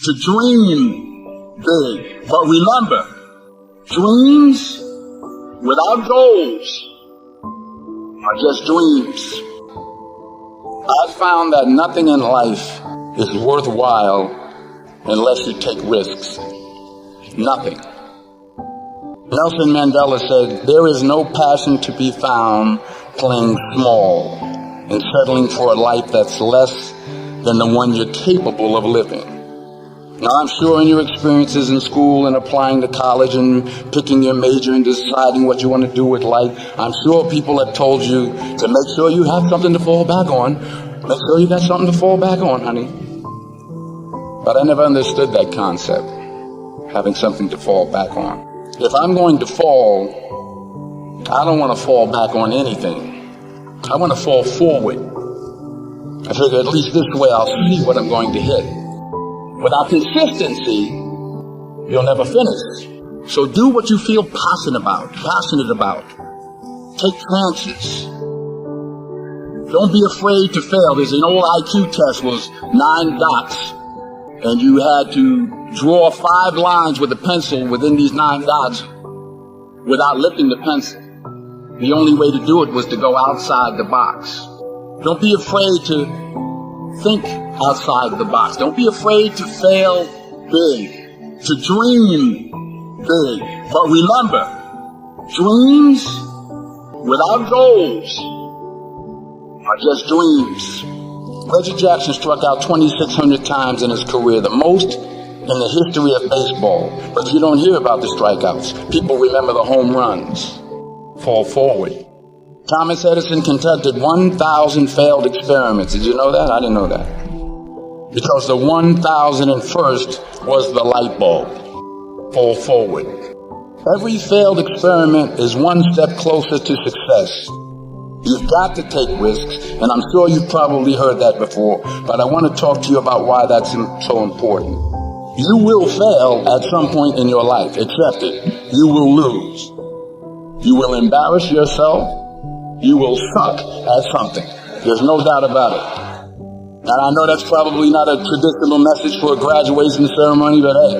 to dream big. But remember, dreams without goals are just dreams. I've found that nothing in life is worthwhile unless you take risks. Nothing. Nelson Mandela said, there is no passion to be found playing small and settling for a life that's less than the one you're capable of living. Now, I'm sure in your experiences in school and applying to college and picking your major and deciding what you want to do with life, I'm sure people have told you to make sure you have something to fall back on. Make sure you got something to fall back on, honey. But I never understood that concept, having something to fall back on. If I'm going to fall, I don't want to fall back on anything. I want to fall forward. I figure at least this way I'll see what I'm going to hit. Without consistency, you'll never finish. So do what you feel passionate about. Take chances. Don't be afraid to fail. There's an old IQ test was 9 dots, and you had to draw 5 lines with a pencil within these 9 dots without lifting the pencil. The only way to do it was to go outside the box. Don't be afraid to think outside the box. Don't be afraid to fail big, to dream big. But remember, dreams without goals are just dreams. Reggie Jackson struck out 2,600 times in his career, the most in the history of baseball. But you don't hear about the strikeouts. People remember the home runs. Fall forward. Thomas Edison conducted 1,000 failed experiments. Did you know that? I didn't know that. Because the 1,001st was the light bulb. Fall forward. Every failed experiment is one step closer to success. You've got to take risks, and I'm sure you've probably heard that before, but I want to talk to you about why that's so important. You will fail at some point in your life. Accept it. You will lose. You will embarrass yourself. You will suck at something. There's no doubt about it. And I know that's probably not a traditional message for a graduation ceremony, but hey,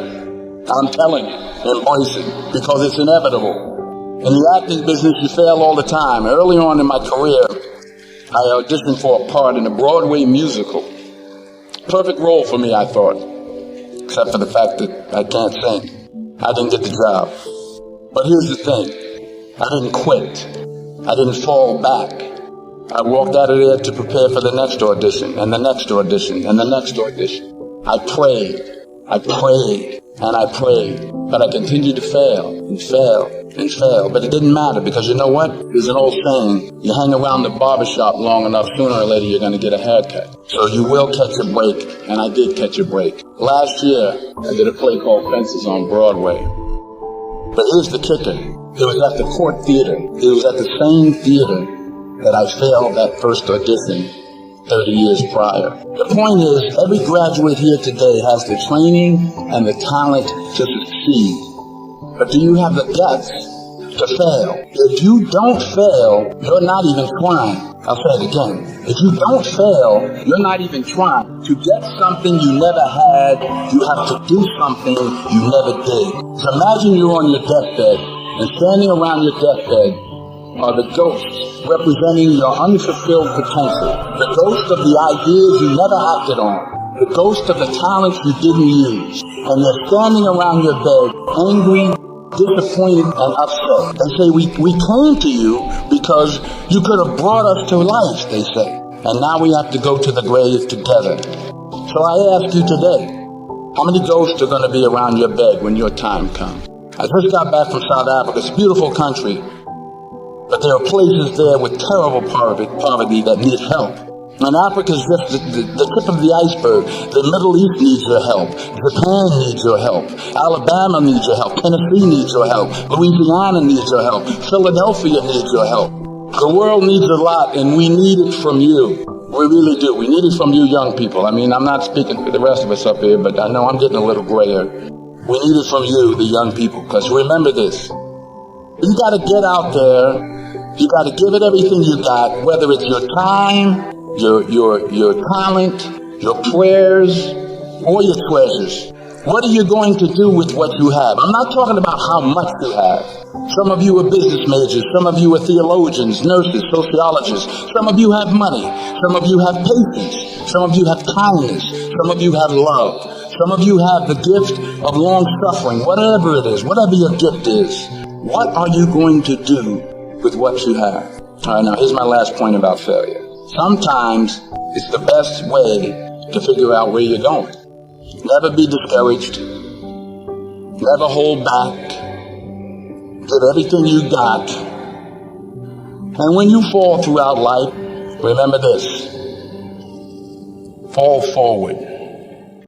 I'm telling you, embrace it, because it's inevitable. In the acting business, you fail all the time. Early on in my career, I auditioned for a part in a Broadway musical. Perfect role for me, I thought, except for the fact that I can't sing. I didn't get the job. But here's the thing. I didn't quit. I didn't fall back. I walked out of there to prepare for the next audition, and the next audition, and the next audition. I prayed, and I prayed, but I continued to fail, and fail, and fail. But it didn't matter, because you know what? There's an old saying, you hang around the barbershop long enough, sooner or later you're going to get a haircut. So you will catch a break, and I did catch a break. Last year, I did a play called Fences on Broadway. But here's the kicker. It was at the Court Theater. It was at the same theater that I failed that first audition 30 years prior. The point is, every graduate here today has the training and the talent to succeed. But do you have the guts to fail? If you don't fail, you're not even trying. I'll say it again. If you don't fail, you're not even trying. To get something you never had, you have to do something you never did. So imagine you're on your deathbed, and standing around your deathbed are the ghosts representing your unfulfilled potential, the ghost of the ideas you never acted on, the ghost of the talents you didn't use. And they're standing around your bed, angry, disappointed, and upset. They say, we came to you because you could have brought us to life, they say. And now we have to go to the grave together. So I ask you today, how many ghosts are going to be around your bed when your time comes? I just got back from South Africa. It's a beautiful country, but there are places there with terrible poverty that need help. And Africa is just the tip of the iceberg. The Middle East needs your help. Japan needs your help. Alabama needs your help. Tennessee needs your help. Louisiana needs your help. Philadelphia needs your help. The world needs a lot, and we need it from you. We really do. We need it from you young people. I mean, I'm not speaking for the rest of us up here, but I know I'm getting a little grayer. We need it from you, the young people, because remember this. You got to get out there. You got to give it everything you got, whether it's your time, your talent, your prayers, or your treasures? What are you going to do with what you have? I'm not talking about how much you have. Some of you are business majors. Some of you are theologians, nurses, sociologists. Some of you have money. Some of you have patience. Some of you have kindness. Some of you have love. Some of you have the gift of long suffering. Whatever it is, whatever your gift is, what are you going to do with what you have? All right, now here's my last point about failure. Sometimes it's the best way to figure out where you're going. Never be discouraged. Never hold back. Give everything you got. And when you fall throughout life, remember this. Fall forward.